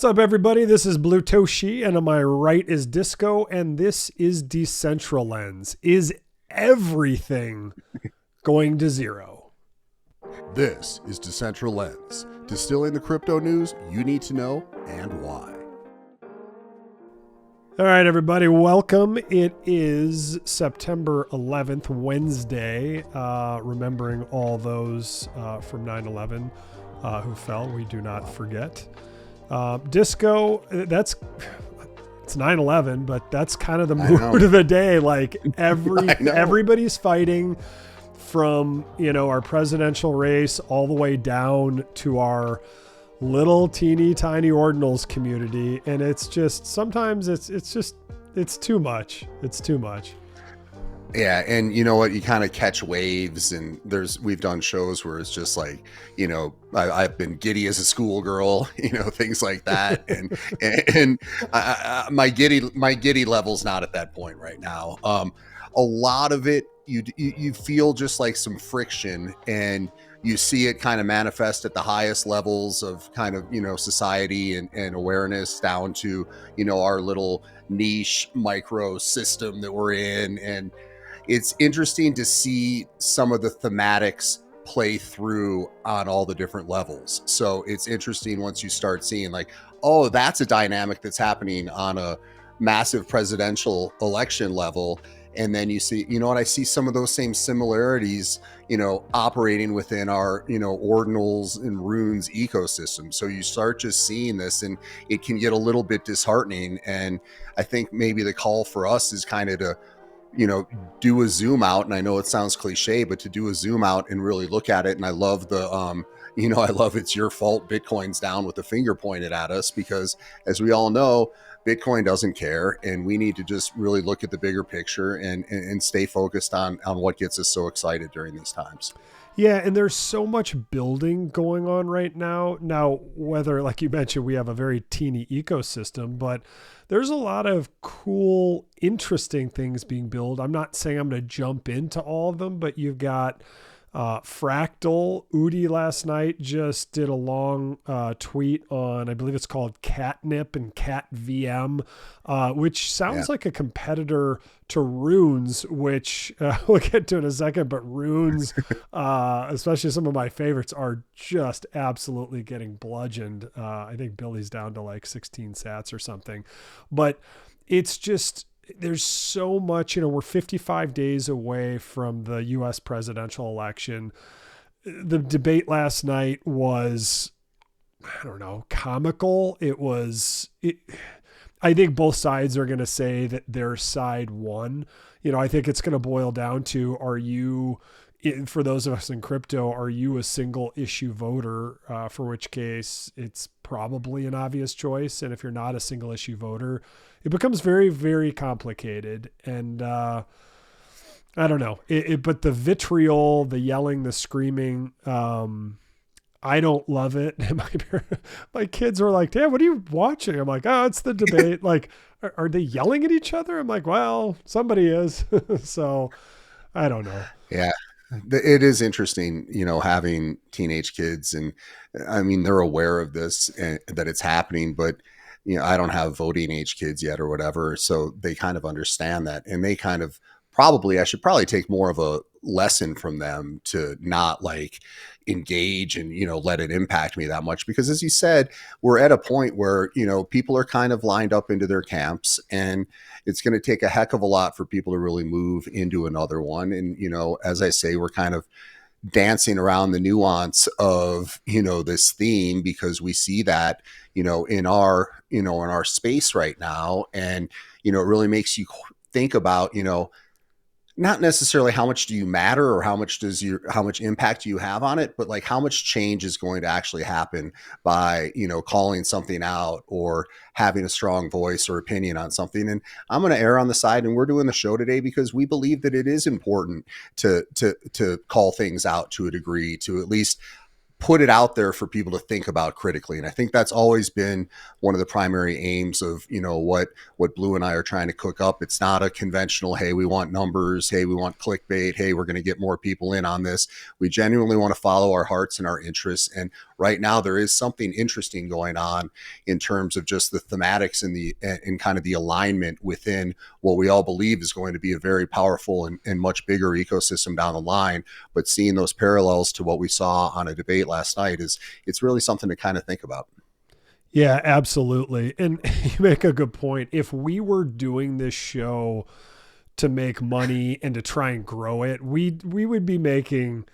What's up, everybody? This is Blutoshi, and on my right is Disco, and this is Decentral Lens. Is everything going to zero? This is Decentral Lens, distilling the crypto news you need to know and why. All right, everybody, welcome. It is September 11th, Wednesday, remembering all those from 9/11 who fell. We do not forget. Disco, it's 9/11, but that's kind of the mood of the day. Like everybody's fighting from, our presidential race all the way down to our little teeny tiny Ordinals community. And it's just, sometimes it's too much. It's too much. Yeah, and you know what? You kind of catch waves, and we've done shows where it's just like, I've been giddy as a schoolgirl, things like that, and my giddy level's not at that point right now. A lot of it, you feel just like some friction, and you see it kind of manifest at the highest levels of kind of society and awareness down to our little niche micro system that we're in. And it's interesting to see some of the thematics play through on all the different levels. So it's interesting once you start seeing like, oh, that's a dynamic that's happening on a massive presidential election level. And then you see, I see some of those same similarities, operating within our, Ordinals and Runes ecosystem. So you start just seeing this, and it can get a little bit disheartening. And I think maybe the call for us is kind of to, do a zoom out. And I know it sounds cliche, but to do a zoom out and really look at it. And I love I love it's your fault Bitcoin's down with the finger pointed at us, because as we all know, Bitcoin doesn't care, and we need to just really look at the bigger picture and stay focused on what gets us so excited during these times. Yeah, and there's so much building going on right now. Now, whether, like you mentioned, we have a very teeny ecosystem, but there's a lot of cool, interesting things being built. I'm not saying I'm going to jump into all of them, but you've got Fractal. Udi last night just did a long tweet on, I believe it's called Catnip and Cat VM, which sounds like a competitor to Runes, which we'll get to in a second. But Runes, especially some of my favorites, are just absolutely getting bludgeoned. I think Billy's down to like 16 sats or something, but it's just, there's so much, we're 55 days away from the US presidential election. The debate last night was, I don't know, comical. I think both sides are going to say that their side won. I think it's going to boil down to, for those of us in crypto, are you a single issue voter? For which case it's probably an obvious choice. And if you're not a single issue voter, it becomes very, very complicated. And I don't know. But the vitriol, the yelling, the screaming, I don't love it. My kids were like, Dad, what are you watching? I'm like, oh, it's the debate. Like, are they yelling at each other? I'm like, well, somebody is. So I don't know. Yeah. It is interesting, having teenage kids, and I mean, they're aware of this and that it's happening, but I don't have voting age kids yet or whatever. So they kind of understand that, and they kind of I should probably take more of a lesson from them to not like engage and, let it impact me that much. Because as you said, we're at a point where, people are kind of lined up into their camps, and it's going to take a heck of a lot for people to really move into another one. And, as I say, we're kind of dancing around the nuance of, this theme, because we see that, in our space right now. And, it really makes you think about, not necessarily how much do you matter or how much impact do you have on it, but like how much change is going to actually happen by, calling something out or having a strong voice or opinion on something. And I'm going to err on the side, and we're doing the show today because we believe that it is important to call things out to a degree, to at least put it out there for people to think about critically. And I think that's always been one of the primary aims of, what Blue and I are trying to cook up. It's not a conventional, hey, we want numbers. Hey, we want clickbait. Hey, we're going to get more people in on this. We genuinely want to follow our hearts and our interests and right now there is something interesting going on in terms of just the thematics and the and kind of the alignment within what we all believe is going to be a very powerful and much bigger ecosystem down the line. But seeing those parallels to what we saw on a debate last night it's really something to kind of think about. Yeah, absolutely. And you make a good point. If we were doing this show to make money and to try and grow it, we would be making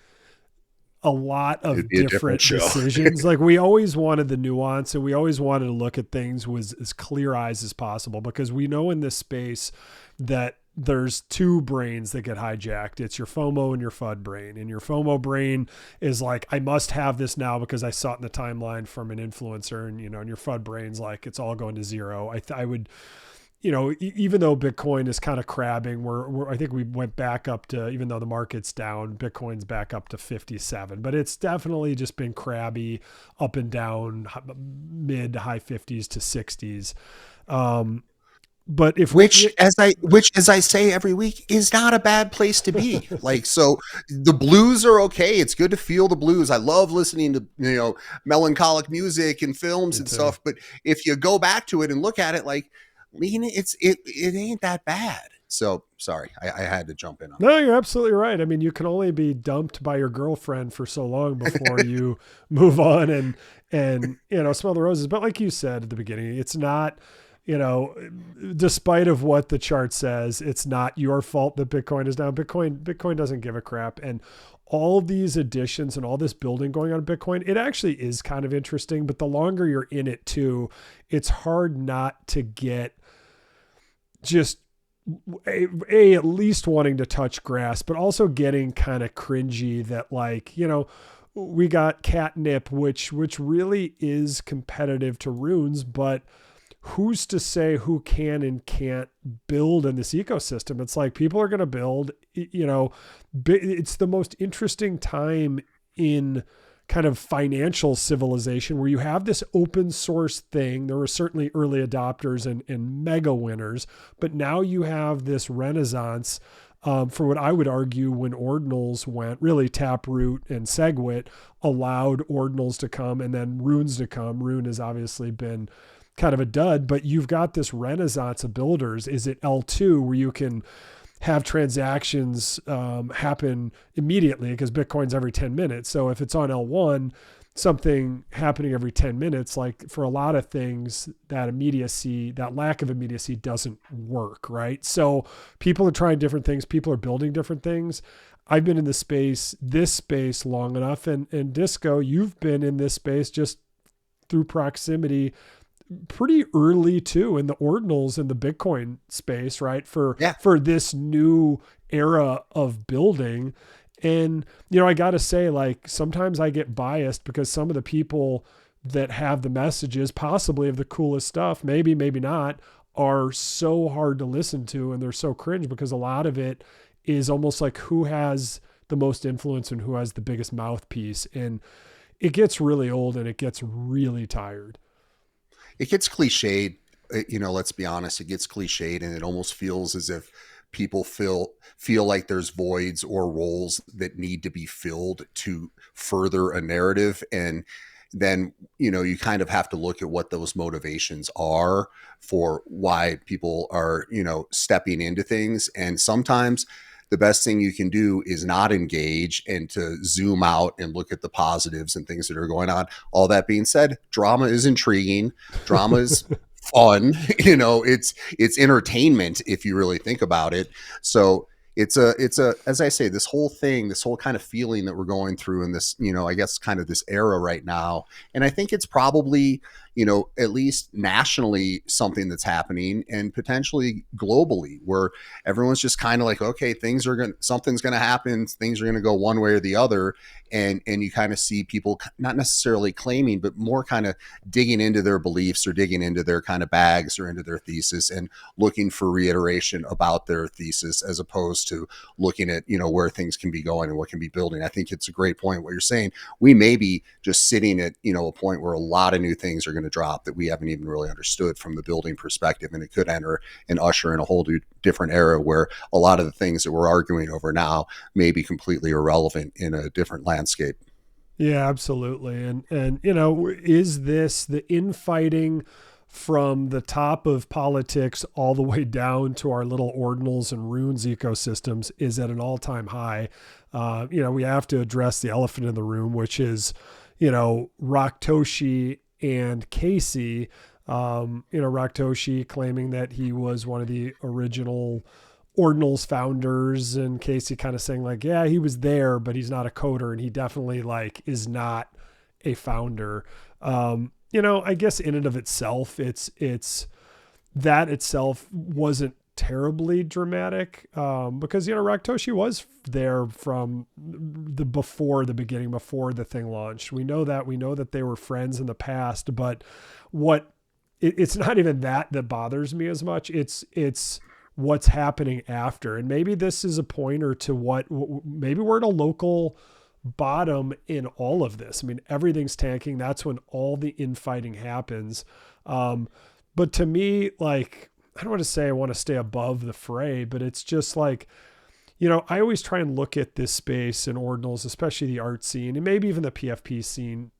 a lot of different decisions. Like we always wanted the nuance, and we always wanted to look at things with as clear eyes as possible, because we know in this space that there's two brains that get hijacked. It's your FOMO and your FUD brain. And your FOMO brain is like, I must have this now because I saw it in the timeline from an influencer, and, and your FUD brain's like, it's all going to zero. I would, even though Bitcoin is kind of crabbing, I think we went back up to, even though the market's down, Bitcoin's back up to 57, but it's definitely just been crabby up and down, mid to high 50s to 60s. But which as I say every week is not a bad place to be. Like, so the blues are okay. It's good to feel the blues. I love listening to, melancholic music and films and stuff. But if you go back to it and look at it, like, it ain't that bad. So sorry, I had to jump in on No, you're absolutely right. I mean, you can only be dumped by your girlfriend for so long before you move on and smell the roses. But like you said at the beginning, it's not, despite of what the chart says, it's not your fault that Bitcoin is down. Bitcoin doesn't give a crap. And all these additions and all this building going on in Bitcoin, it actually is kind of interesting. But the longer you're in it too, it's hard not to get just at least wanting to touch grass, but also getting kind of cringy that, like, we got catnip, which really is competitive to runes, but who's to say who can and can't build in this ecosystem? It's like people are going to build, it's the most interesting time in kind of financial civilization where you have this open source thing. There were certainly early adopters and mega winners, but now you have this renaissance for what I would argue when Ordinals went, really Taproot and SegWit allowed Ordinals to come and then Runes to come. Rune has obviously been kind of a dud, but you've got this renaissance of builders. Is it L2 where you can have transactions happen immediately, because Bitcoin's every 10 minutes. So if it's on L1, something happening every 10 minutes, like for a lot of things, that immediacy, that lack of immediacy doesn't work, right? So people are trying different things. People are building different things. I've been in this space long enough. And Disco, you've been in this space just through proximity pretty early too, in the Ordinals and the Bitcoin space, right? For this new era of building. And, I got to say, like, sometimes I get biased because some of the people that have the messages, possibly of the coolest stuff, maybe not, are so hard to listen to. And they're so cringe because a lot of it is almost like who has the most influence and who has the biggest mouthpiece. And it gets really old and it gets really tired. It gets cliched, let's be honest, it gets cliched, and it almost feels as if people feel like there's voids or roles that need to be filled to further a narrative. And then, you kind of have to look at what those motivations are for why people are, stepping into things. And sometimes the best thing you can do is not engage and to zoom out and look at the positives and things that are going on. All that being said, drama is intriguing. Drama is fun. It's entertainment if you really think about it. So it's a, as I say, this whole kind of feeling that we're going through in this, I guess kind of this era right now. And I think it's probably, at least nationally something that's happening, and potentially globally, where everyone's just kind of like, okay, something's going to happen. Things are going to go one way or the other. And you kind of see people not necessarily claiming, but more kind of digging into their beliefs or digging into their kind of bags or into their thesis and looking for reiteration about their thesis, as opposed to looking at, where things can be going and what can be building. I think it's a great point what you're saying. We may be just sitting at, a point where a lot of new things are going to drop that we haven't even really understood from the building perspective. And it could enter and usher in a whole different era where a lot of the things that we're arguing over now may be completely irrelevant in a different landscape. Yeah, absolutely. And you know, is this the infighting from the top of politics all the way down to our little ordinals and runes ecosystems is at an all-time high? You know, we have to address the elephant in the room, which is, you know, Raktoshi and Casey. You know, Raktoshi claiming that he was one of the original Ordinals founders, and Casey kind of saying like, yeah, he was there, but he's not a coder, and he definitely like is not a founder. You know, I guess in and of itself, it's that itself wasn't terribly dramatic, because you know Raktoshi was there from the before the beginning, before the thing launched. We know that they were friends in the past, but what it's not even that bothers me as much. It's what's happening after. And maybe this is a pointer to what maybe we're at a local bottom in all of this. I mean, everything's tanking. That's when all the infighting happens. But to me, like, I don't want to say I want to stay above the fray, but it's just like, you know, I always try and look at this space in Ordinals, especially the art scene and maybe even the PFP scene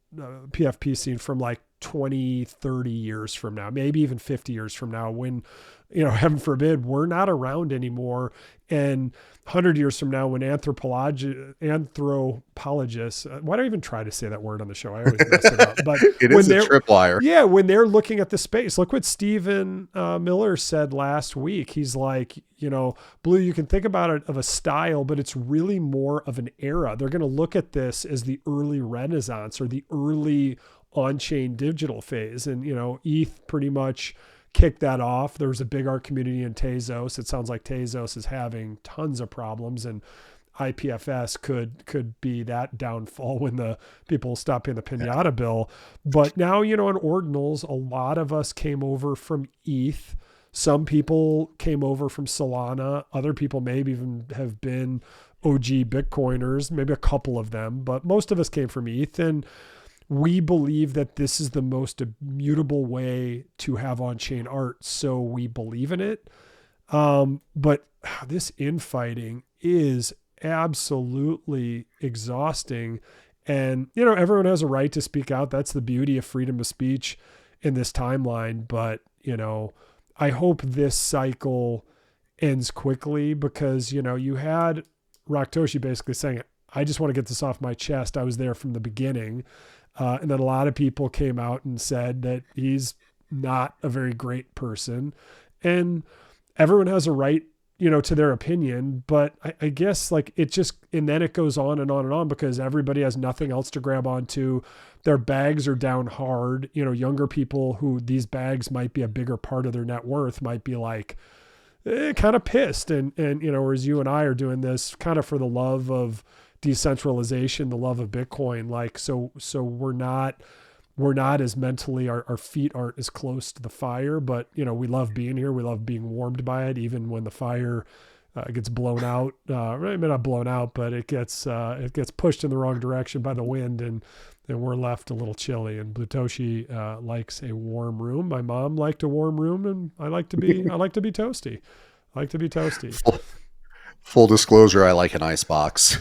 from like 20, 30 years from now, maybe even 50 years from now, when, you know, heaven forbid, we're not around anymore. And 100 years from now, when anthropologists, why do I even try to say that word on the show? I always mess it up. But It when is a tripwire. yeah, when they're looking at the space, look what Stephen Miller said last week. He's like, you know, Blue, you can think about it of a style, but it's really more of an era. They're going to look at this as the early Renaissance or the early on-chain digital phase. And, you know, ETH pretty much kicked that off. There was a big art community in Tezos. It sounds like Tezos is having tons of problems, and IPFS could be that downfall when the people stop paying the pinata bill. But now, you know, in Ordinals, a lot of us came over from ETH. Some people came over from Solana. Other people maybe even have been OG Bitcoiners, maybe a couple of them, but most of us came from ETH. And we believe that this is the most immutable way to have on-chain art, so we believe in it. But this infighting is absolutely exhausting. And, you know, everyone has a right to speak out. That's the beauty of freedom of speech in this timeline. But, you know, I hope this cycle ends quickly, because, you know, you had Raktoshi basically saying, I just want to get this off my chest. I was there from the beginning. And then a lot of people came out and said that he's not a very great person, and everyone has a right, you know, to their opinion. But I guess like it just, and then it goes on and on and on, because everybody has nothing else to grab onto. Their bags are down hard. You know, younger people who these bags might be a bigger part of their net worth might be like, kind of pissed. And, you know, whereas you and I are doing this kind of for the love of decentralization, the love of Bitcoin. Like, so we're not as mentally, our feet aren't as close to the fire, but you know, we love being here. We love being warmed by it, even when the fire gets blown out. Maybe not blown out, but it gets pushed in the wrong direction by the wind, and we're left a little chilly. And Blutoshi likes a warm room. My mom liked a warm room, and I like to be toasty. I like to be toasty. Full disclosure, I like an ice box.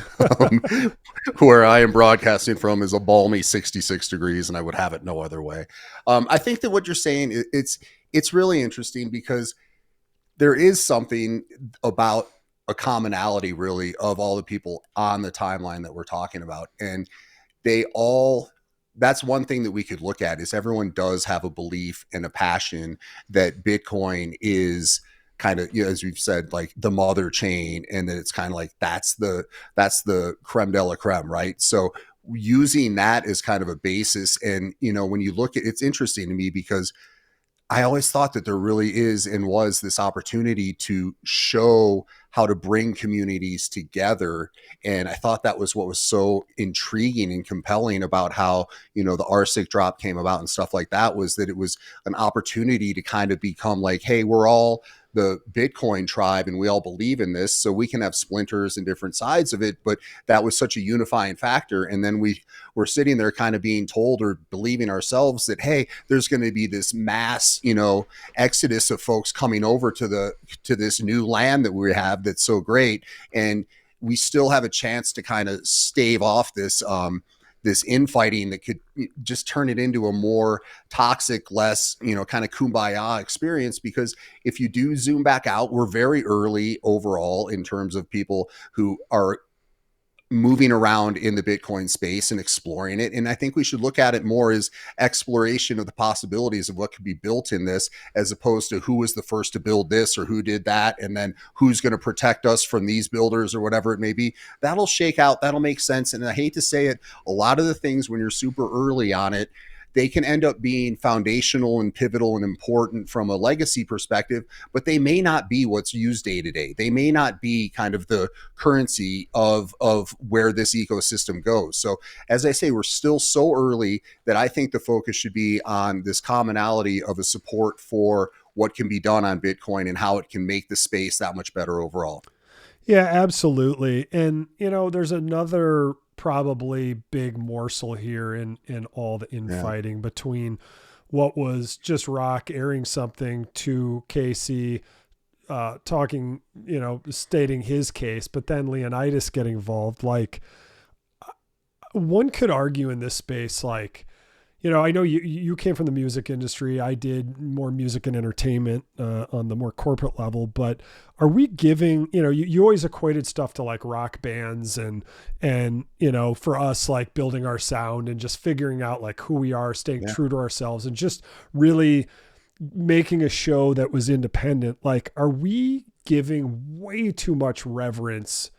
Where I am broadcasting from is a balmy 66 degrees, and I would have it no other way. I think that what you're saying, it's really interesting, because there is something about a commonality, really, of all the people on the timeline that we're talking about. And that's one thing that we could look at, is everyone does have a belief and a passion that Bitcoin is kind of, you know, as we've said, like the mother chain, and that it's kind of like that's the creme de la creme, right? So using that as kind of a basis. And you know, when you look at, it's interesting to me, because I always thought that there really is and was this opportunity to show how to bring communities together. And I thought that was what was so intriguing and compelling about how, you know, the RSIC drop came about and stuff like that, was that it was an opportunity to kind of become like, hey, we're all the Bitcoin tribe and we all believe in this, so we can have splinters and different sides of it. But that was such a unifying factor. And then we were sitting there kind of being told, or believing ourselves, that, hey, there's going to be this mass, you know, exodus of folks coming over to this new land that we have that's so great. And we still have a chance to kind of stave off this this infighting that could just turn it into a more toxic, less, kind of kumbaya experience. Because if you do zoom back out, we're very early overall in terms of people who are moving around in the Bitcoin space and exploring it. And I think we should look at it more as exploration of the possibilities of what could be built in this, as opposed to who was the first to build this or who did that, and then who's going to protect us from these builders or whatever it may be. That'll shake out. That'll make sense. And I hate to say it, a lot of the things when you're super early on it, they can end up being foundational and pivotal and important from a legacy perspective, but they may not be what's used day to day. They may not be kind of the currency of where this ecosystem goes. So as I say, we're still so early that I think the focus should be on this commonality of a support for what can be done on Bitcoin and how it can make the space that much better overall. Yeah, absolutely. And, there's another probably big morsel here in all the infighting between what was just Rock airing something to Casey, talking, stating his case, but then Leonidas getting involved. Like, one could argue in this space, like, I know you came from the music industry. I did more music and entertainment on the more corporate level, but are we giving, you always equated stuff to like rock bands and, for us, like building our sound and just figuring out like who we are, staying true to ourselves and just really making a show that was independent. Like, are we giving way too much reverence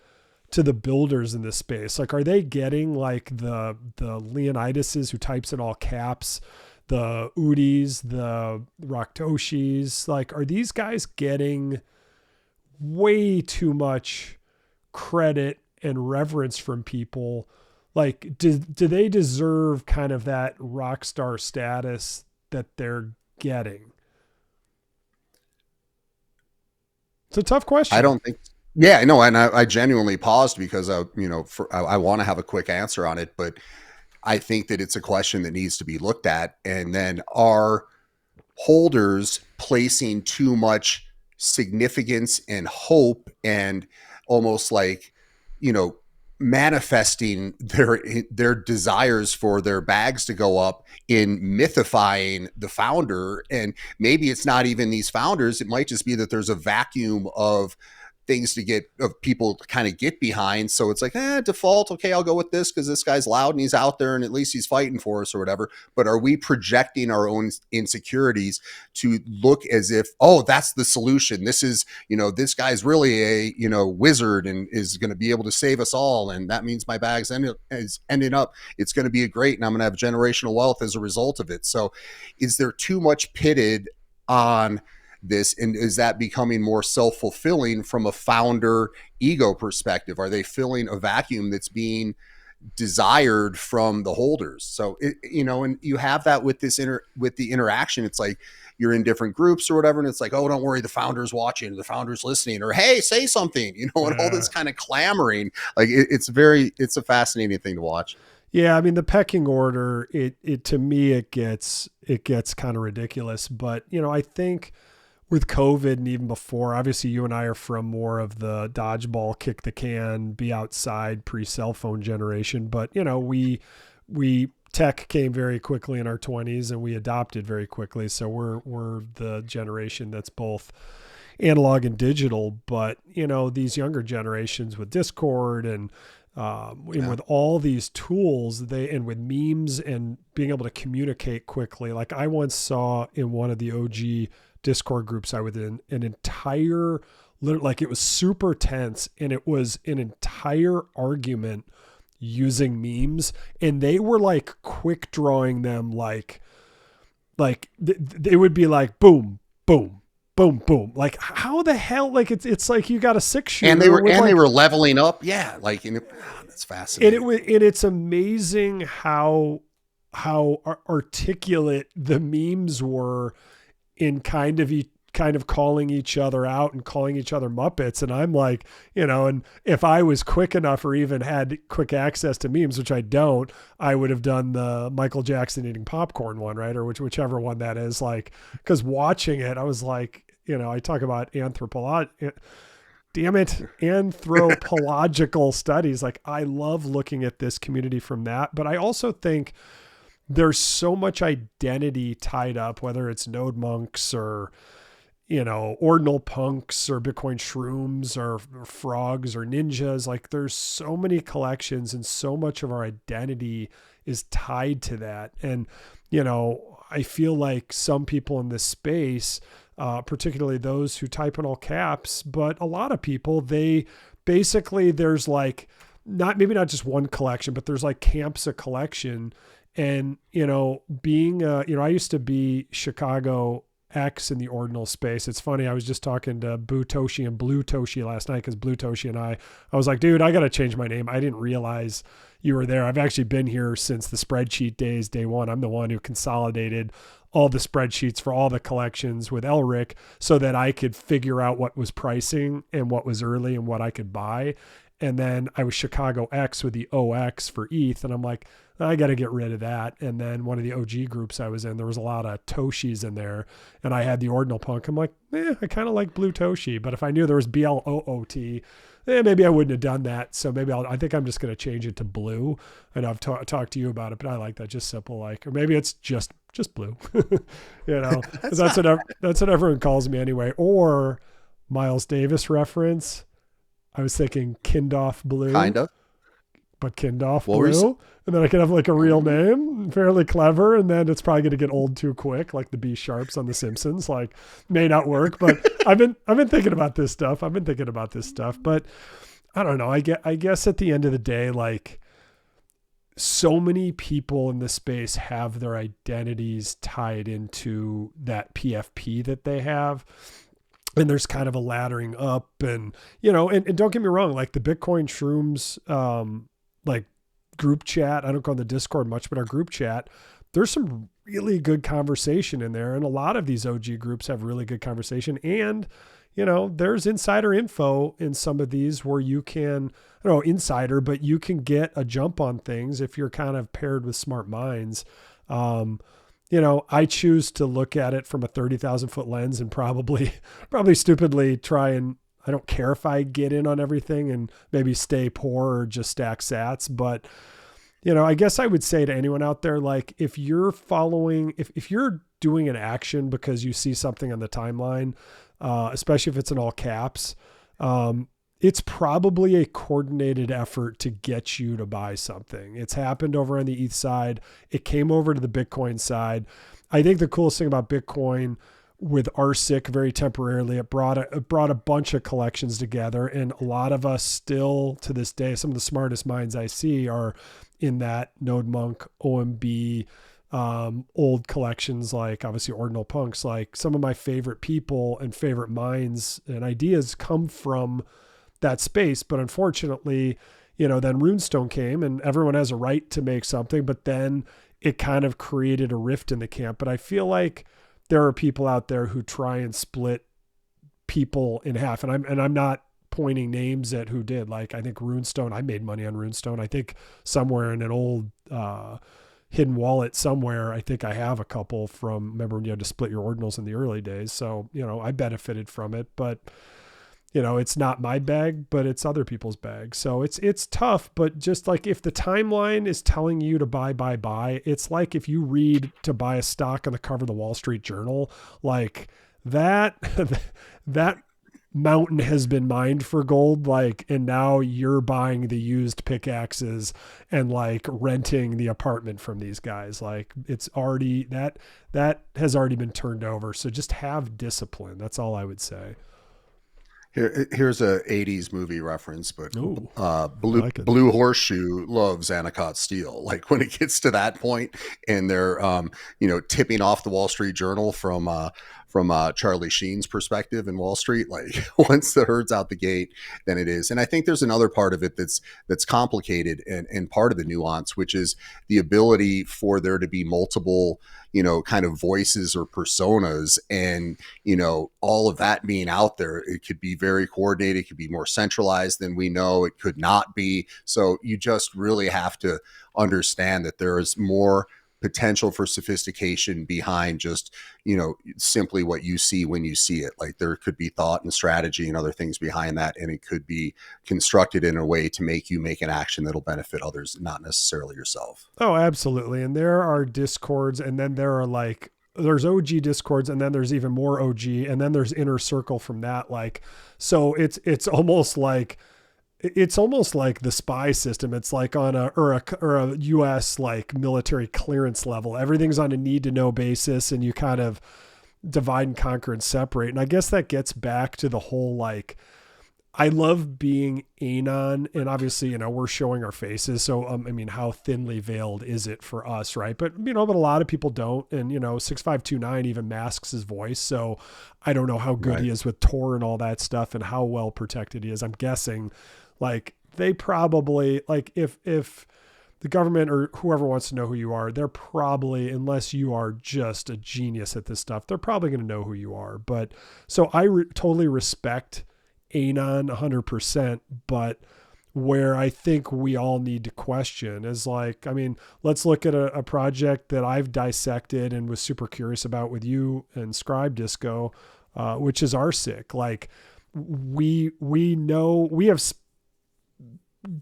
to the builders in this space? Like, are they getting like the Leonidases who types in all caps, the Udis, the Raktoshis? Like, are these guys getting way too much credit and reverence from people? Like, do they deserve kind of that rock star status that they're getting? It's a tough question. I don't think. Yeah, no, and I genuinely paused because I want to have a quick answer on it, but I think that it's a question that needs to be looked at. And then, are holders placing too much significance and hope and almost like, manifesting their desires for their bags to go up in mythifying the founder? And maybe it's not even these founders. It might just be that there's a vacuum of things of people to kind of get behind. So it's like, default. Okay, I'll go with this because this guy's loud and he's out there and at least he's fighting for us or whatever. But are we projecting our own insecurities to look as if, oh, that's the solution? This is, this guy's really a, wizard and is going to be able to save us all. And that means my bag's ending up, it's going to be great. And I'm going to have generational wealth as a result of it. So is there too much pitted on this, and is that becoming more self-fulfilling from a founder ego perspective? Are they filling a vacuum that's being desired from the holders? So and you have that with this with the interaction. It's like you're in different groups or whatever, and it's like, oh, don't worry, the founder's watching, the founder's listening, or hey, say something, and all this kind of clamoring. Like it's a fascinating thing to watch. Yeah, I mean, the pecking order, it to me it gets kind of ridiculous, but I think with COVID and even before, obviously you and I are from more of the dodgeball, kick the can, be outside pre-cell phone generation. But, we tech came very quickly in our 20s and we adopted very quickly. So we're the generation that's both analog and digital. But, these younger generations with Discord and with all these tools, and with memes and being able to communicate quickly. Like I once saw in one of the OG Discord groups I was in, an entire, like it was super tense, and it was an entire argument using memes, and they were like quick drawing them like they would be like boom, boom, boom, boom. Like how the hell? Like it's like you got a 6-shooter, and they were leveling up. Yeah, like that's fascinating. And it's amazing how articulate the memes were in kind of calling each other out and calling each other Muppets. And I'm like, and if I was quick enough or even had quick access to memes, which I don't, I would have done the Michael Jackson eating popcorn one, right? Or whichever one that is, like, because watching it, I was like, I talk about damn it, anthropological studies. Like I love looking at this community from that, but I also think there's so much identity tied up, whether it's node monks or, ordinal punks or Bitcoin shrooms or frogs or ninjas. Like there's so many collections and so much of our identity is tied to that. And, I feel like some people in this space, particularly those who type in all caps, but a lot of people, they basically, there's like, maybe not just one collection, but there's like camps of collection. And, being, I used to be Chicago X in the ordinal space. It's funny. I was just talking to Blutoshi and Blutoshi last night because Blutoshi and I was like, dude, I got to change my name. I didn't realize you were there. I've actually been here since the spreadsheet days, day one. I'm the one who consolidated all the spreadsheets for all the collections with Elric so that I could figure out what was pricing and what was early and what I could buy. And then I was Chicago X with the OX for ETH. And I'm like, I got to get rid of that. And then one of the OG groups I was in, there was a lot of Toshis in there. And I had the Ordinal Punk. I'm like, I kind of like Blutoshi. But if I knew there was BLOOT, maybe I wouldn't have done that. So maybe I think I'm just going to change it to Blue. And I've talked to you about it, but I like that, just simple, like, or maybe it's just Blue, that's what everyone calls me anyway. Or Miles Davis reference. I was thinking Kindoff Blue. Kind of. But Kindoff Blue. And then I could have like a real name, fairly clever. And then it's probably going to get old too quick, like the B Sharps on The Simpsons. Like, may not work, but I've been thinking about this stuff. But I don't know. I guess at the end of the day, like, so many people in this space have their identities tied into that PFP that they have. And there's kind of a laddering up and, and don't get me wrong, like the Bitcoin Shrooms, like group chat, I don't go on the Discord much, but our group chat, there's some really good conversation in there. And a lot of these OG groups have really good conversation. And, there's insider info in some of these where you can, I don't know, insider, but you can get a jump on things if you're kind of paired with smart minds. I choose to look at it from a 30,000 foot lens and probably stupidly try and, I don't care if I get in on everything and maybe stay poor or just stack sats. But, I guess I would say to anyone out there, like if you're following, if you're doing an action because you see something on the timeline, especially if it's in all caps, it's probably a coordinated effort to get you to buy something. It's happened over on the ETH side. It came over to the Bitcoin side. I think the coolest thing about Bitcoin with RSIC very temporarily, it brought a bunch of collections together. And a lot of us still to this day, some of the smartest minds I see are in that Node Monk, OMB, old collections, like obviously Ordinal Punks. Like some of my favorite people and favorite minds and ideas come from that space. But unfortunately, then Runestone came and everyone has a right to make something, but then it kind of created a rift in the camp. But I feel like there are people out there who try and split people in half. And I'm not pointing names at who did. Like I think Runestone, I made money on Runestone. I think somewhere in an old hidden wallet somewhere, I think I have a couple from, remember when you had to split your ordinals in the early days. So, I benefited from it, but it's not my bag, but it's other people's bag. So it's tough, but just like if the timeline is telling you to buy, it's like if you read to buy a stock on the cover of the Wall Street Journal, like that mountain has been mined for gold, like, and now you're buying the used pickaxes and like renting the apartment from these guys. Like it's already, that has already been turned over. So just have discipline. That's all I would say. Here's a 80s movie reference, but like Blue Horseshoe loves Anacott Steel. Like when it gets to that point and they're, tipping off the Wall Street Journal from Charlie Sheen's perspective in Wall Street, like once the herd's out the gate, then it is. And I think there's another part of it that's complicated and part of the nuance, which is the ability for there to be multiple, kind of voices or personas, and, all of that being out there. It could be very coordinated. It could be more centralized than we know. It could not be. So you just really have to understand that there is more potential for sophistication behind just, simply what you see when you see it. Like there could be thought and strategy and other things behind that. And it could be constructed in a way to make you make an action that'll benefit others, not necessarily yourself. Oh, absolutely. And there are discords, and then there are there's OG discords, and then there's even more OG, and then there's inner circle from that. So it's almost like the spy system. It's like on a US like military clearance level. Everything's on a need to know basis, and you kind of divide and conquer and separate. And I guess that gets back to the whole, I love being ANON, and obviously, we're showing our faces. So, how thinly veiled is it for us, right? But, but a lot of people don't. And, 6529 even masks his voice. So I don't know how good he is with Tor and all that stuff and how well protected he is. I'm guessing they probably, if the government or whoever wants to know who you are, they're probably, unless you are just a genius at this stuff, they're probably going to know who you are. But so I totally respect ANON 100%, but where I think we all need to question is let's look at a project that I've dissected and was super curious about with you and Scribe Disco, which is RSIC. We know we have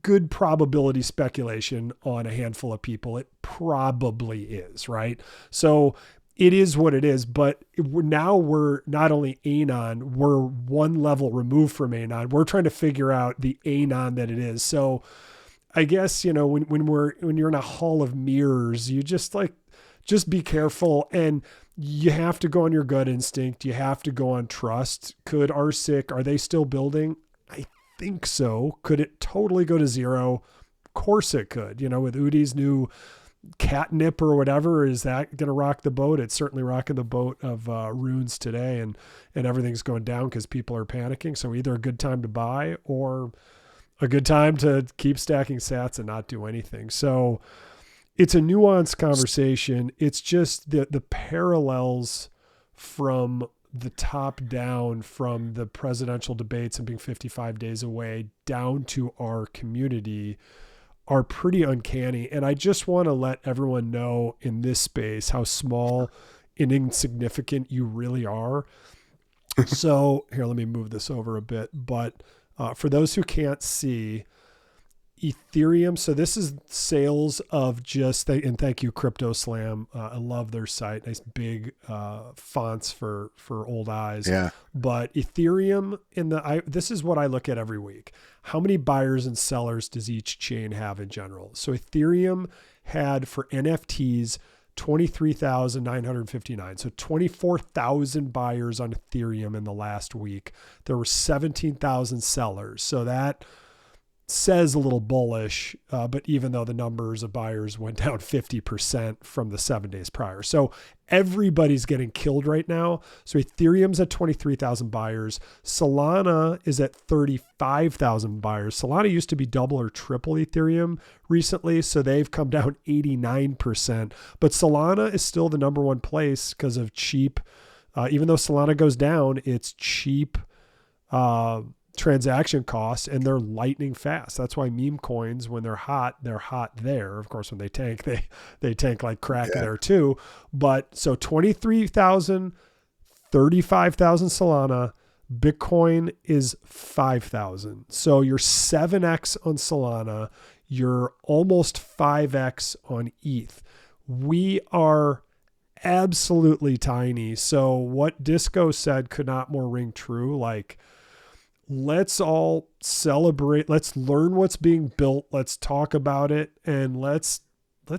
good probability speculation on a handful of people. It probably is, right? So it is what it is, but now we're not only ANON, we're one level removed from ANON. We're trying to figure out the ANON that it is. So I guess, when you're in a hall of mirrors, you just be careful, and you have to go on your gut instinct. You have to go on trust. Could RSIC, are they still building? I think so. Could it totally go to zero? Of course it could, with Udi's new catnip or whatever. Is that going to rock the boat? It's certainly rocking the boat of Runes today, and everything's going down because people are panicking. So either a good time to buy or a good time to keep stacking sats and not do anything. So it's a nuanced conversation. It's just the parallels from the top down, from the presidential debates and being 55 days away down to our community, are pretty uncanny. And I just want to let everyone know in this space how small and insignificant you really are. So here, let me move this over a bit. But for those who can't see, Ethereum. So this is sales of and thank you, Crypto Slam. I love their site. Nice big fonts for old eyes. Yeah. But Ethereum this is what I look at every week. How many buyers and sellers does each chain have in general? So Ethereum had for NFTs 23,959. So 24,000 buyers on Ethereum in the last week. There were 17,000 sellers. So that says a little bullish, but even though the numbers of buyers went down 50% from the 7 days prior. So everybody's getting killed right now. So Ethereum's at 23,000 buyers. Solana is at 35,000 buyers. Solana used to be double or triple Ethereum recently, so they've come down 89%. But Solana is still the number one place because of cheap, even though Solana goes down, it's cheap transaction costs, and they're lightning fast. That's why meme coins, when they're hot there. Of course, when they tank, they tank like crack there too. But so 23,000, 35,000 Solana, Bitcoin is 5,000. So you're 7x on Solana, you're almost 5x on ETH. We are absolutely tiny. So what Disco said could not more ring true. Let's all celebrate. Let's learn what's being built. Let's talk about it, and let's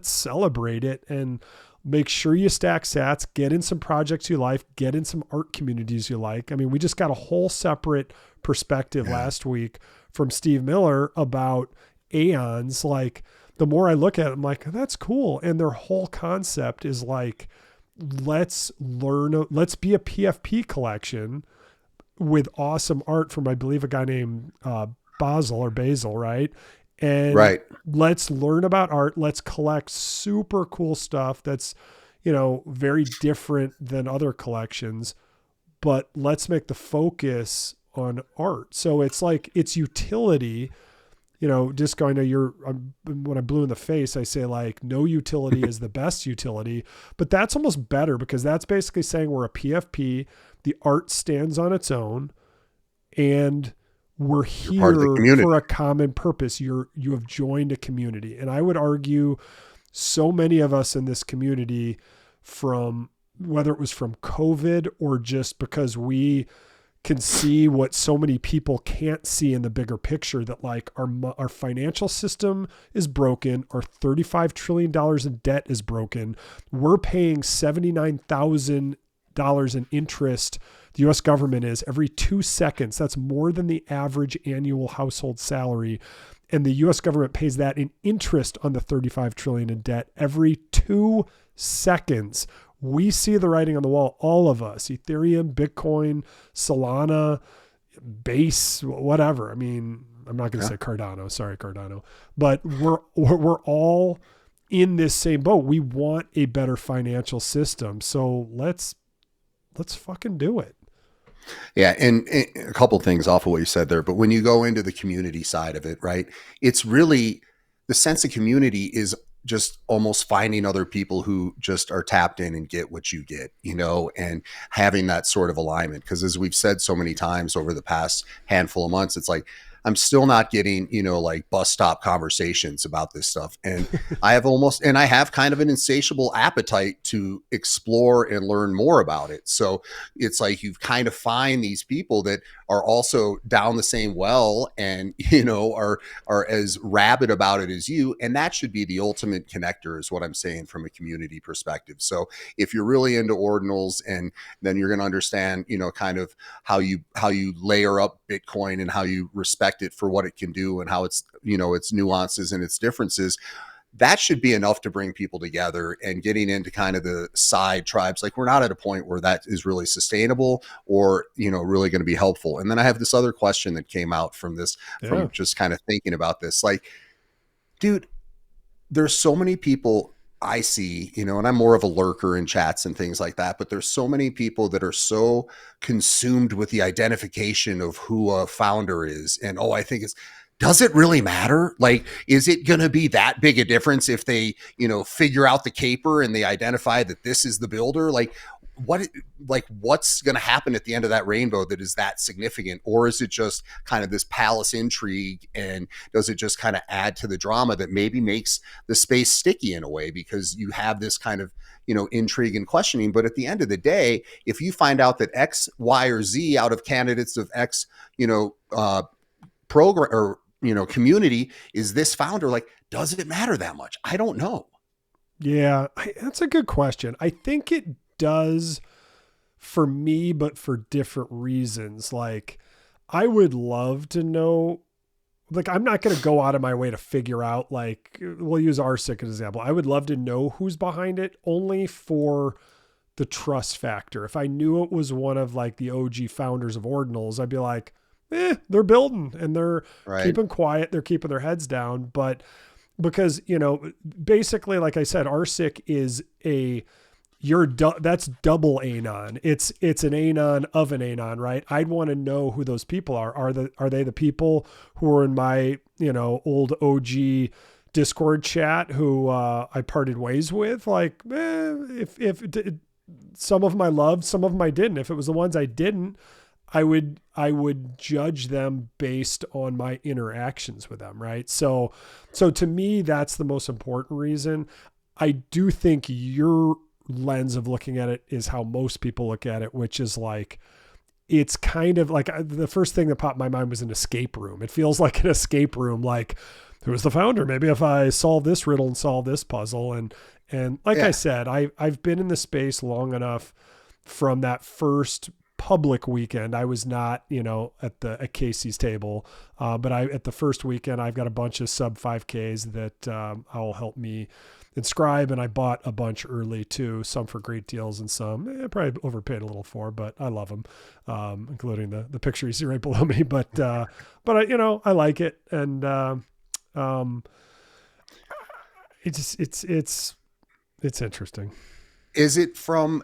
celebrate it, and make sure you stack sats, get in some projects you like, get in some art communities you like. We just got a whole separate perspective last week from Steve Miller about Aeons. The more I look at it, I'm like, that's cool. And their whole concept is let's be a PFP collection with awesome art from, I believe, a guy named Basil, right? And let's learn about art. Let's collect super cool stuff that's, very different than other collections, but let's make the focus on art. So it's its utility Disco, I know when I blew in the face, I say like no utility is the best utility, but that's almost better because that's basically saying we're a PFP. The art stands on its own and we're You're part of the here community. for a common purpose. You have joined a community. And I would argue so many of us in this community, from whether it was from COVID or just because we can see what so many people can't see in the bigger picture, that like our financial system is broken. Our $35 trillion in debt is broken. We're paying $79,000 in interest. The US government is every 2 seconds. That's more than the average annual household salary. And the US government pays that in interest on the 35 trillion in debt every 2 seconds. We see the writing on the wall, all of us, Ethereum, Bitcoin, Solana, Base, whatever. I mean, I'm not going to say Cardano. Sorry, Cardano. But we're all in this same boat. We want a better financial system. So let's fucking do it. Yeah. And a couple things off of what you said there, but when you go into the community side of it, right, it's really the sense of community is just almost finding other people who just are tapped in and get what you get, and having that sort of alignment. Because as we've said so many times over the past handful of months, it's like, I'm still not getting, like bus stop conversations about this stuff. And I have kind of an insatiable appetite to explore and learn more about it. So it's like, you kind of find these people that are also down the same well and, are as rabid about it as you. And that should be the ultimate connector, is what I'm saying from a community perspective. So if you're really into ordinals, and then you're going to understand, kind of how you layer up Bitcoin and how you respect it for what it can do and how it's, its nuances and its differences, that should be enough to bring people together. And getting into kind of the side tribes, like, we're not at a point where that is really sustainable or, really going to be helpful. And then I have this other question that came out from this, from just kind of thinking about this, like, dude, there's so many people I see, and I'm more of a lurker in chats and things like that, but there's so many people that are so consumed with the identification of who a founder is. And, I think does it really matter? Like, is it going to be that big a difference if they, figure out the caper and they identify that this is the builder? What's going to happen at the end of that rainbow that is that significant? Or is it just kind of this palace intrigue, and does it just kind of add to the drama that maybe makes the space sticky in a way, because you have this kind of, intrigue and questioning? But at the end of the day, if you find out that X, Y, or Z out of candidates of X, program or, community is this founder, like, does it matter that much? I don't know. Yeah, that's a good question. I think it does for me, but for different reasons. Like, I would love to know, like, I'm not going to go out of my way to figure out, like, we'll use RSIC as an example. I would love to know who's behind it, only for the trust factor. If I knew it was one of like the OG founders of Ordinals, I'd be like, they're building and they're keeping quiet. They're keeping their heads down. But because, basically, like I said, RSIC is that's double ANON. It's an ANON of an ANON, right? I'd want to know who those people are. Are they the people who are in my, old OG Discord chat who I parted ways with? Like, if some of them I loved, some of them I didn't. If it was the ones I didn't, I would judge them based on my interactions with them, right? So to me, that's the most important reason. I do think your lens of looking at it is how most people look at it, which is like, it's kind of like, the first thing that popped in my mind was an escape room. It feels like an escape room. Like, who's the founder? Maybe if I solve this riddle and solve this puzzle. And like I said, I've been in the space long enough. From that first public weekend, I was not, at Casey's table, but at the first weekend, I've got a bunch of sub 5Ks that will help me inscribe, and I bought a bunch early too, some for great deals and some I probably overpaid a little for, but I love them, including the picture you see right below me. But I, I like it, and it's interesting. Is it from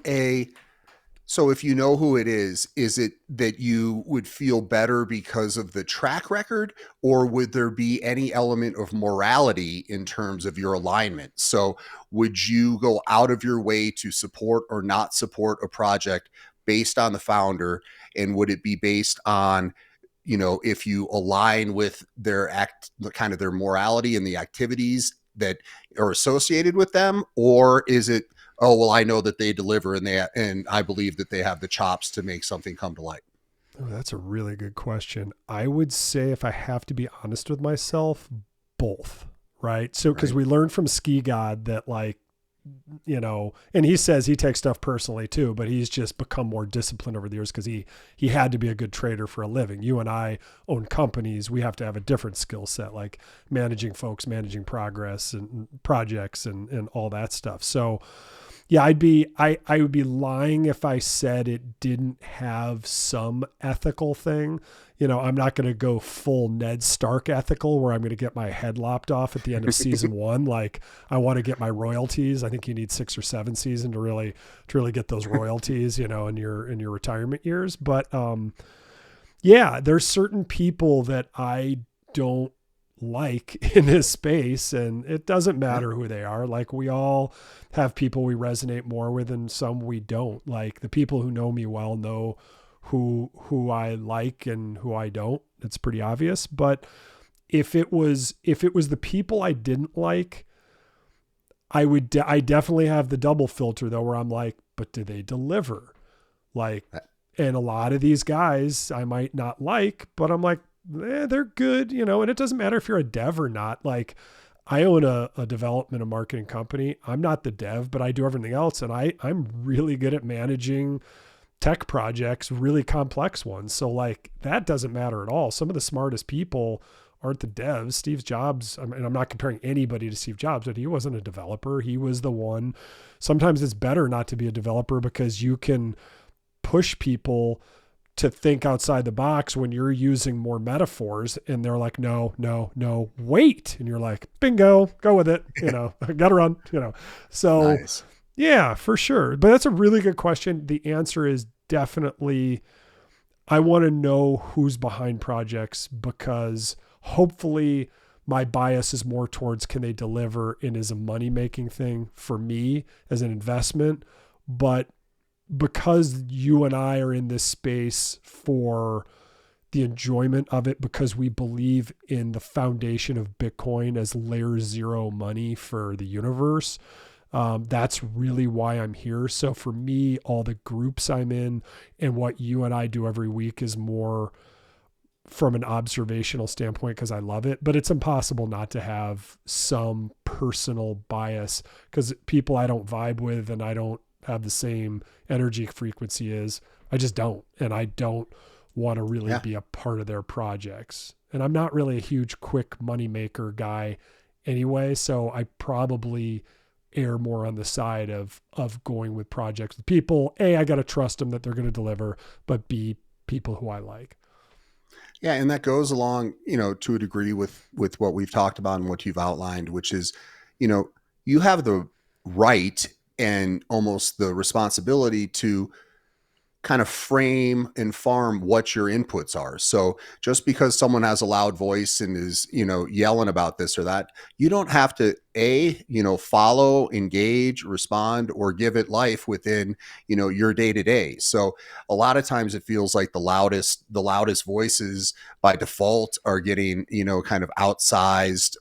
So if you know who it is it that you would feel better because of the track record, or would there be any element of morality in terms of your alignment? So would you go out of your way to support or not support a project based on the founder? And would it be based on, if you align with their kind of their morality and the activities that are associated with them? Or is it, oh, well, I know that they deliver and I believe that they have the chops to make something come to light? Oh, that's a really good question. I would say, if I have to be honest with myself, both, right? So, because Right. we learned from Ski God that, like, and he says he takes stuff personally too, but he's just become more disciplined over the years because he had to be a good trader for a living. You and I own companies. We have to have a different skill set, like managing folks, managing progress and projects and all that stuff. So yeah, I would be lying if I said it didn't have some ethical thing. I'm not going to go full Ned Stark ethical where I'm going to get my head lopped off at the end of season 1. Like, I want to get my royalties. I think you need 6 or 7 seasons to really get those royalties, in your retirement years. But yeah, there's certain people that I don't like in this space, and it doesn't matter who they are. Like, we all have people we resonate more with and some we don't. Like, the people who know me well know who I like and who I don't. It's pretty obvious. But if it was the people I didn't like, I definitely have the double filter though, where I'm like, but do they deliver? Like, and a lot of these guys I might not like, but I'm like, they're good, and it doesn't matter if you're a dev or not. Like, I own a development and marketing company. I'm not the dev, but I do everything else. And I'm really good at managing tech projects, really complex ones. So, like, that doesn't matter at all. Some of the smartest people aren't the devs. Steve Jobs, I mean, I'm not comparing anybody to Steve Jobs, but he wasn't a developer. He was the one. Sometimes it's better not to be a developer because you can push people to think outside the box when you're using more metaphors and they're like, no, wait. And you're like, bingo, go with it. Gotta run, So Nice. yeah, for sure. But that's a really good question. The answer is definitely, I want to know who's behind projects, because hopefully my bias is more towards, can they deliver, and is a money-making thing for me as an investment. But because you and I are in this space for the enjoyment of it, because we believe in the foundation of Bitcoin as layer 0 money for the universe, that's really why I'm here. So for me, all the groups I'm in and what you and I do every week is more from an observational standpoint, because I love it. But it's impossible not to have some personal bias, because people I don't vibe with and I don't have the same energy frequency is, I just don't. And I don't want to really be a part of their projects. And I'm not really a huge quick money maker guy anyway. So I probably err more on the side of going with projects with people. A, I got to trust them that they're going to deliver, but B, people who I like. Yeah. And that goes along, to a degree with what we've talked about and what you've outlined, which is, you have the right and almost the responsibility to kind of frame and farm what your inputs are. So just because someone has a loud voice and is, yelling about this or that, you don't have to follow, engage, respond, or give it life within, your day to day. So a lot of times it feels like the loudest voices by default are getting, kind of outsized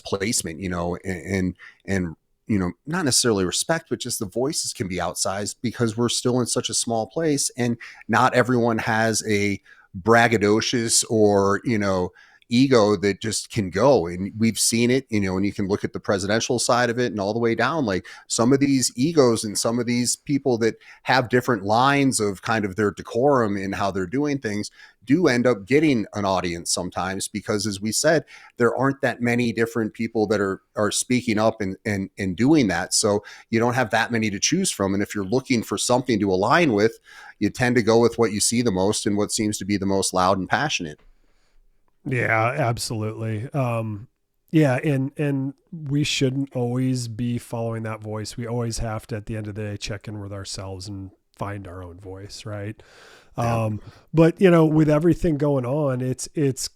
placement, and not necessarily respect, but just the voices can be outsized because we're still in such a small place, and not everyone has a braggadocious or, ego that just can go. And we've seen it, and you can look at the presidential side of it and all the way down, like some of these egos and some of these people that have different lines of kind of their decorum in how they're doing things do end up getting an audience sometimes, because as we said, there aren't that many different people that are speaking up and doing that. So you don't have that many to choose from. And if you're looking for something to align with, you tend to go with what you see the most and what seems to be the most loud and passionate. Yeah, absolutely. Yeah. And we shouldn't always be following that voice. We always have to, at the end of the day, check in with ourselves and find our own voice, right? Yeah. But you know, with everything going on, it's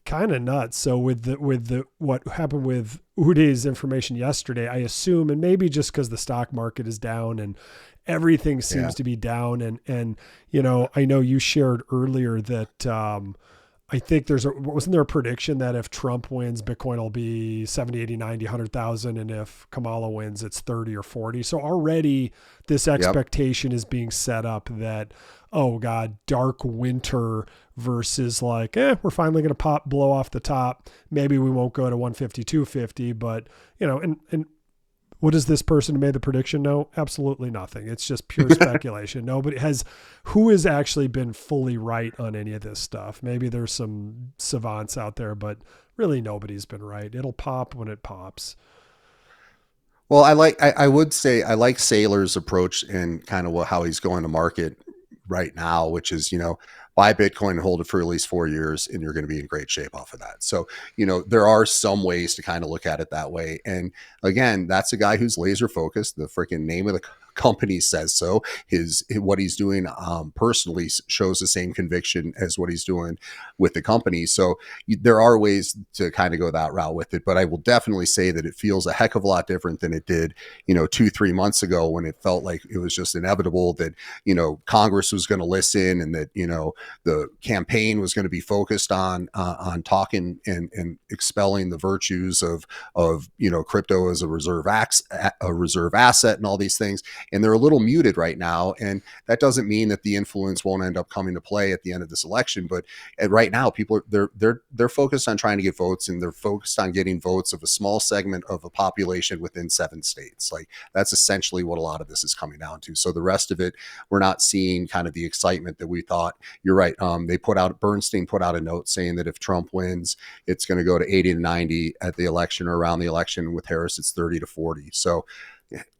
kind of nuts. So with the what happened with Uday's information yesterday, I assume, and maybe just because the stock market is down and everything seems to be down, and you know, I know you shared earlier that I think wasn't there a prediction that if Trump wins, Bitcoin will be 70, 80, 90, 100,000, and if Kamala wins, it's 30 or 40. So already this expectation is being set up that, oh God, dark winter versus like, we're finally going to blow off the top. Maybe we won't go to 150, 250, but you know, and what does this person who made the prediction know? Absolutely nothing. It's just pure speculation. Who has actually been fully right on any of this stuff? Maybe there's some savants out there, but really nobody's been right. It'll pop when it pops. Well, I would say I like Saylor's approach and kind of how he's going to market right now, which is, you know, buy Bitcoin and hold it for at least 4 years and you're going to be in great shape off of that. So, you know, there are some ways to kind of look at it that way. And again, that's a guy who's laser focused. The freaking name of the company says so. What he's doing personally shows the same conviction as what he's doing with the company. So there are ways to kind of go that route with it. But I will definitely say that it feels a heck of a lot different than it did, you know, 2-3 months ago, when it felt like it was just inevitable that, you know, Congress was going to listen and that, you know, the campaign was going to be focused on talking and expelling the virtues of you know, crypto as a reserve asset and all these things. And they're a little muted right now, and that doesn't mean that the influence won't end up coming to play at the end of this election. But right now, people they're focused on trying to get votes, and they're focused on getting votes of a small segment of a population within 7 states. Like, that's essentially what a lot of this is coming down to. So the rest of it, we're not seeing kind of the excitement that we thought. You're right. Bernstein put out a note saying that if Trump wins, it's going to go to 80 to 90 at the election or around the election. With Harris, it's 30 to 40. So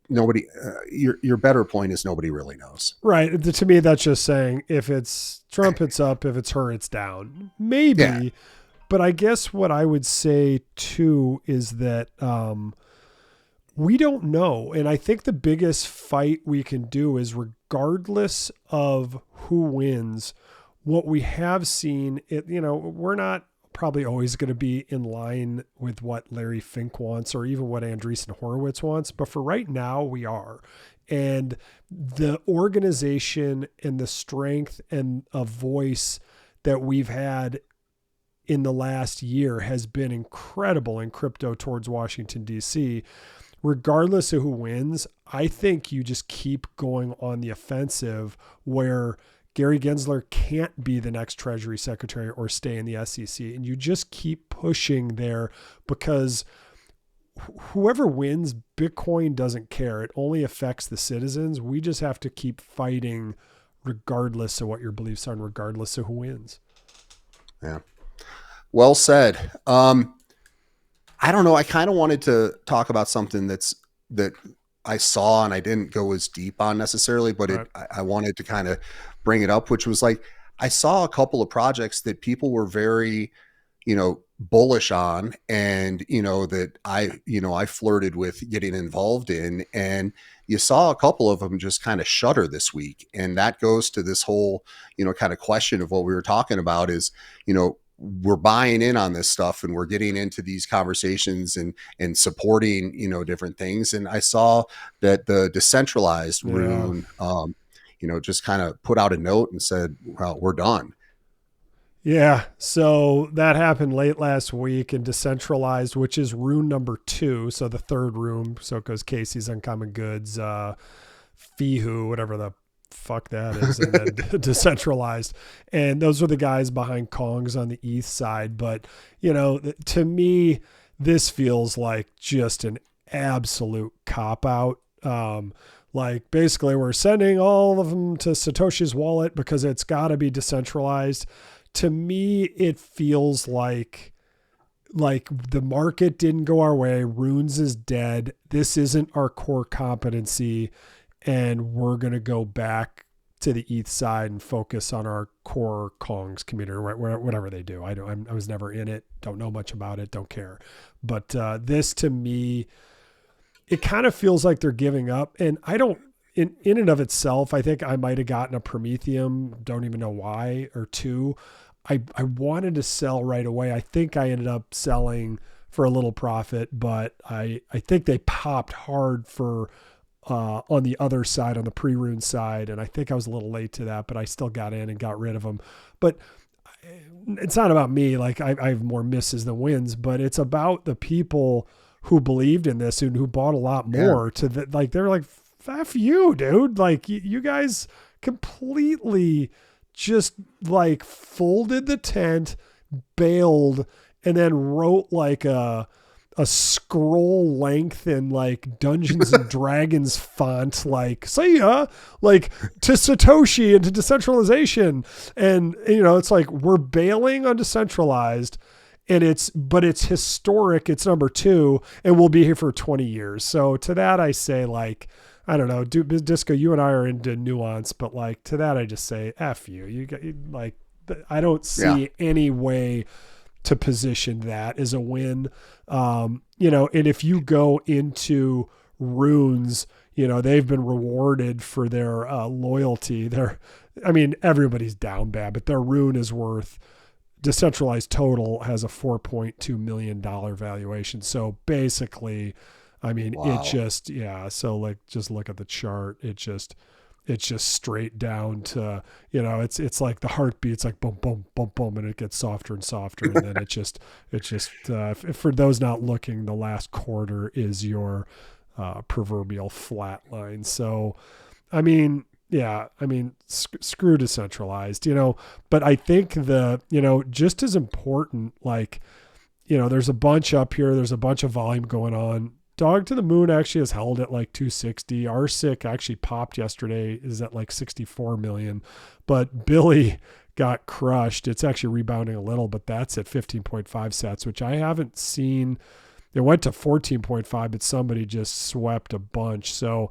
nobody, your better point is nobody really knows. Right. To me, that's just saying if it's Trump, it's up. If it's her, it's down. Maybe. Yeah. But I guess what I would say too is that we don't know. And I think the biggest fight we can do is, regardless of who wins, what we have seen, you know, we're not probably always going to be in line with what Larry Fink wants or even what Andreessen Horowitz wants. But for right now, we are. And the organization and the strength and a voice that we've had in the last year has been incredible in crypto towards Washington, D.C. Regardless of who wins, I think you just keep going on the offensive, where Gary Gensler can't be the next Treasury Secretary or stay in the SEC. And you just keep pushing there, because whoever wins, Bitcoin doesn't care. It only affects the citizens. We just have to keep fighting regardless of what your beliefs are and regardless of who wins. Yeah. Well said. I don't know. I kind of wanted to talk about something that I saw and I didn't go as deep on necessarily, but right. I wanted to kind of bring it up, which was like, I saw a couple of projects that people were very, you know, bullish on, and, you know, that I flirted with getting involved in, and you saw a couple of them just kind of shutter this week. And that goes to this whole, you know, kind of question of what we were talking about is, you know, we're buying in on this stuff and we're getting into these conversations and supporting, you know, different things. And I saw that the decentralized Rune, you know, just kind of put out a note and said, well, we're done. Yeah. So that happened late last week, and decentralized, which is Rune number 2. So the third Rune. So it goes Casey's Uncommon Goods, Fihu, whatever the fuck that is, and then decentralized. And those are the guys behind Kongs on the ETH side. But, you know, to me, this feels like just an absolute cop out. Like, basically we're sending all of them to Satoshi's wallet because it's got to be decentralized. To me, it feels like the market didn't go our way. Runes is dead. This isn't our core competency, and we're going to go back to the ETH side and focus on our core Kongs community, or whatever they do. I was never in it. Don't know much about it. Don't care. But this, to me, it kind of feels like they're giving up. And I don't, in and of itself, I think I might have gotten a Prometheum, don't even know why, or two. I wanted to sell right away. I think I ended up selling for a little profit, but I think they popped hard for on the other side, on the pre-rune side, and I think I was a little late to that, but I still got in and got rid of them. But it's not about me. Like I have more misses than wins, but it's about the people who believed in this and who bought a lot more like, they're like, F you, dude. Like you guys completely just like folded the tent, bailed, and then wrote like a scroll length in like Dungeons and Dragons font, like, see ya, like, to Satoshi and to decentralization. And, it's like, we're bailing on decentralized, and it's historic. It's number 2, and we'll be here for 20 years. So to that, I say, like, I don't know, Disco, you and I are into nuance, but like, to that, I just say, F you. You got, like, I don't see any way to position that as a win. And if you go into Runes, they've been rewarded for their loyalty. Everybody's down bad, but their Rune is worth, decentralized total has a $4.2 million valuation. So basically, wow. It just, so like, just look at the chart. It's just straight down to, it's like the heartbeat's like boom, boom, boom, boom, and it gets softer and softer. And then for those not looking, the last quarter is your proverbial flat line. So, screw decentralized, but I think just as important, like, there's a bunch up here, there's a bunch of volume going on. Dog to the Moon actually has held at like 260. RSIC actually popped yesterday, is at like 64 million, but Billy got crushed. It's actually rebounding a little, but that's at 15.5 sats, which I haven't seen. It went to 14.5, but somebody just swept a bunch. So,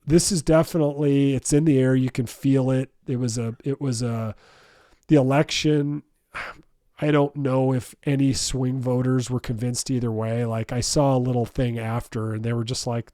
this is definitely, it's in the air. You can feel it. The election. I don't know if any swing voters were convinced either way. Like, I saw a little thing after, and they were just like,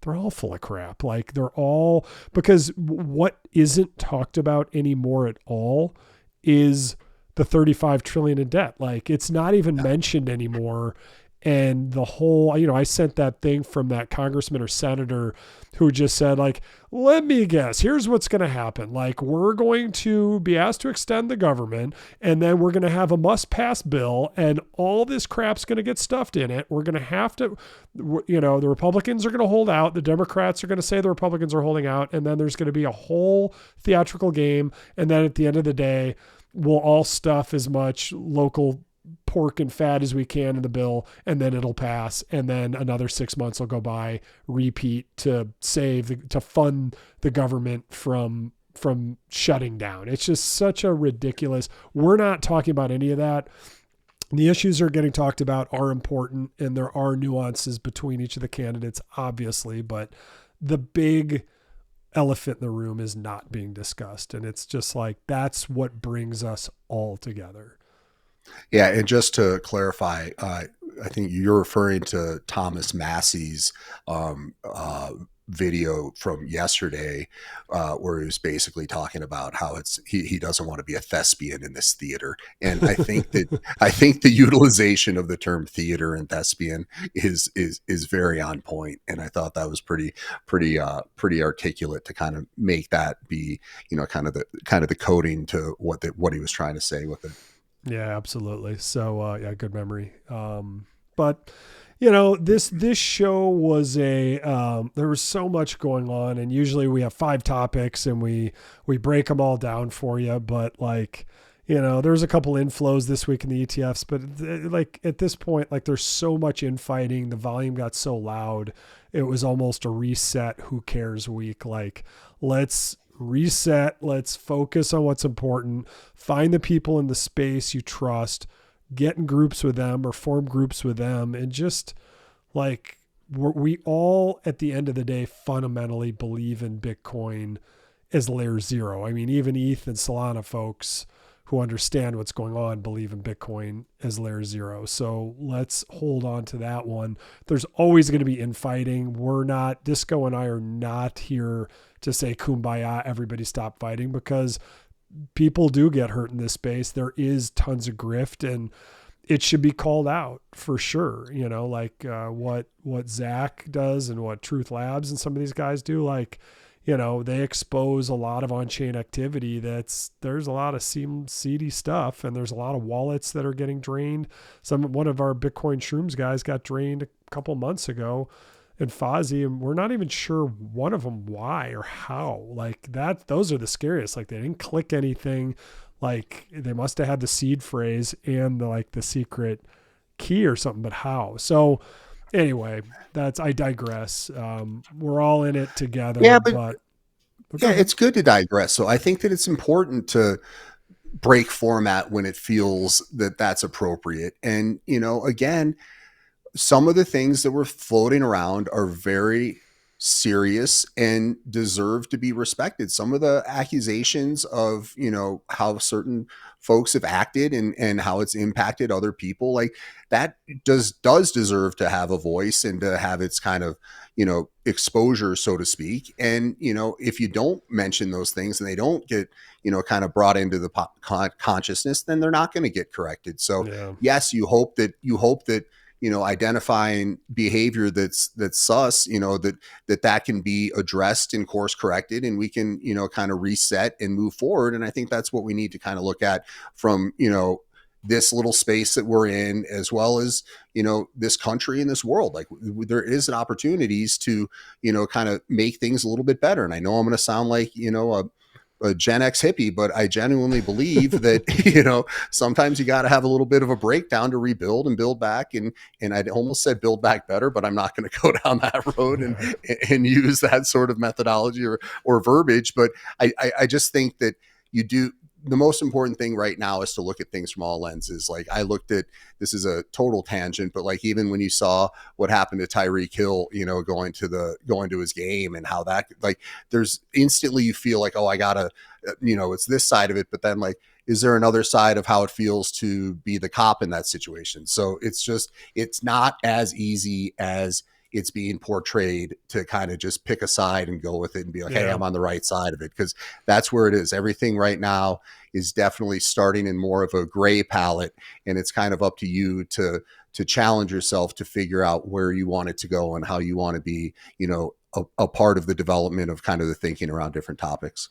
they're all full of crap. Like, they're all, because what isn't talked about anymore at all is the 35 trillion in debt. Like, it's not even mentioned anymore. And the whole, I sent that thing from that congressman or senator who just said, like, let me guess, here's what's going to happen. Like, we're going to be asked to extend the government, and then we're going to have a must pass bill, and all this crap's going to get stuffed in it. We're going to have to, the Republicans are going to hold out. The Democrats are going to say the Republicans are holding out. And then there's going to be a whole theatrical game. And then at the end of the day, we'll all stuff as much local pork and fat as we can in the bill, and then it'll pass, and then another 6 months will go by, repeat to fund the government from shutting down. It's just such a ridiculous. We're not talking about any of that. The issues are getting talked about are important, and there are nuances between each of the candidates, obviously, but the big elephant in the room is not being discussed. And it's just like, that's what brings us all together. Yeah, and just to clarify, I think you're referring to Thomas Massey's video from yesterday, where he was basically talking about how he doesn't want to be a thespian in this theater. And I think the utilization of the term theater and thespian is very on point. And I thought that was pretty articulate to kind of make that be, kind of the coding to what he was trying to say with it. Yeah, absolutely. So, good memory. But this show was there was so much going on, and usually we have 5 topics and we break them all down for you. But like, there's a couple inflows this week in the ETFs, but like at this point, like there's so much infighting. The volume got so loud. It was almost a reset. Who cares week? Like, let's reset. Let's focus on what's important. Find the people in the space you trust, get in groups with them or form groups with them. And just like, we all at the end of the day fundamentally believe in Bitcoin as layer 0. I mean, even ETH and Solana folks who understand what's going on believe in Bitcoin as layer zero. So let's hold on to that one. There's always going to be infighting. Disco and I are not here to say kumbaya, everybody stop fighting, because people do get hurt in this space. There is tons of grift, and it should be called out for sure. Like what Zach does and what Truth Labs and some of these guys do, like, they expose a lot of on-chain activity. There's a lot of seedy stuff, and there's a lot of wallets that are getting drained. One of our Bitcoin Shrooms guys got drained a couple months ago, and Fozzie, and we're not even sure one of them why or how. Like that, those are the scariest. Like they didn't click anything. Like they must have had the seed phrase and the secret key or something, but how? So anyway, I digress. We're all in it together. Yeah, but it's good to digress. So I think that it's important to break format when it feels that that's appropriate. And, again, some of the things that were floating around are very serious and deserve to be respected. Some of the accusations of, how certain folks have acted and how it's impacted other people, like that does deserve to have a voice and to have its kind of, exposure, so to speak. And, if you don't mention those things and they don't get, kind of brought into the consciousness, then they're not going to get corrected. So yes, you hope that, identifying behavior that's sus, that can be addressed and course corrected, and we can, kind of reset and move forward. And I think that's what we need to kind of look at from, this little space that we're in, as well as, this country and this world. Like there is an opportunities to, kind of make things a little bit better. And I know I'm going to sound like, a Gen X hippie, but I genuinely believe that, sometimes you got to have a little bit of a breakdown to rebuild and build back. And I'd almost said build back better, but I'm not going to go down that road and use that sort of methodology or verbiage. But I just think that the most important thing right now is to look at things from all lenses. Like I looked at, this is a total tangent, but like even when you saw what happened to Tyreek Hill, going to his game, and how that, like, there's instantly you feel like, oh, I gotta, it's this side of it. But then like, is there another side of how it feels to be the cop in that situation? So it's not as easy as it's being portrayed to kind of just pick a side and go with it and be like, hey, I'm on the right side of it. Because that's where it is. Everything right now is definitely starting in more of a gray palette. And it's kind of up to you to challenge yourself to figure out where you want it to go and how you want to be, a part of the development of kind of the thinking around different topics.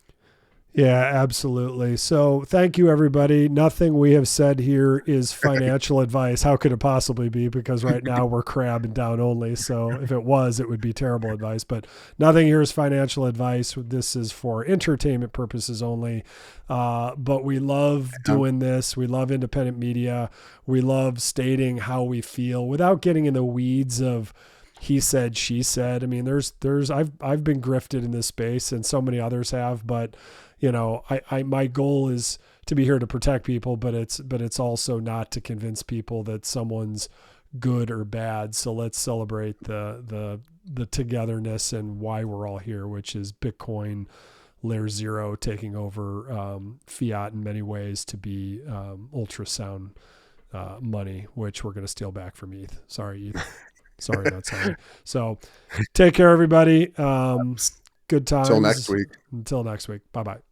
Yeah, absolutely. So thank you, everybody. Nothing we have said here is financial advice. How could it possibly be? Because right now we're crabbing down only. So if it was, it would be terrible advice. But nothing here is financial advice. This is for entertainment purposes only. But we love doing this. We love independent media. We love stating how we feel without getting in the weeds of he said, she said. I mean, I've been grifted in this space, and so many others have, but my goal is to be here to protect people, but it's also not to convince people that someone's good or bad. So let's celebrate the togetherness and why we're all here, which is Bitcoin layer zero taking over fiat in many ways to be ultrasound money, which we're going to steal back from ETH. Sorry, ETH. Sorry, not sorry. So take care, everybody. Good times. Until next week. Until next week. Bye-bye.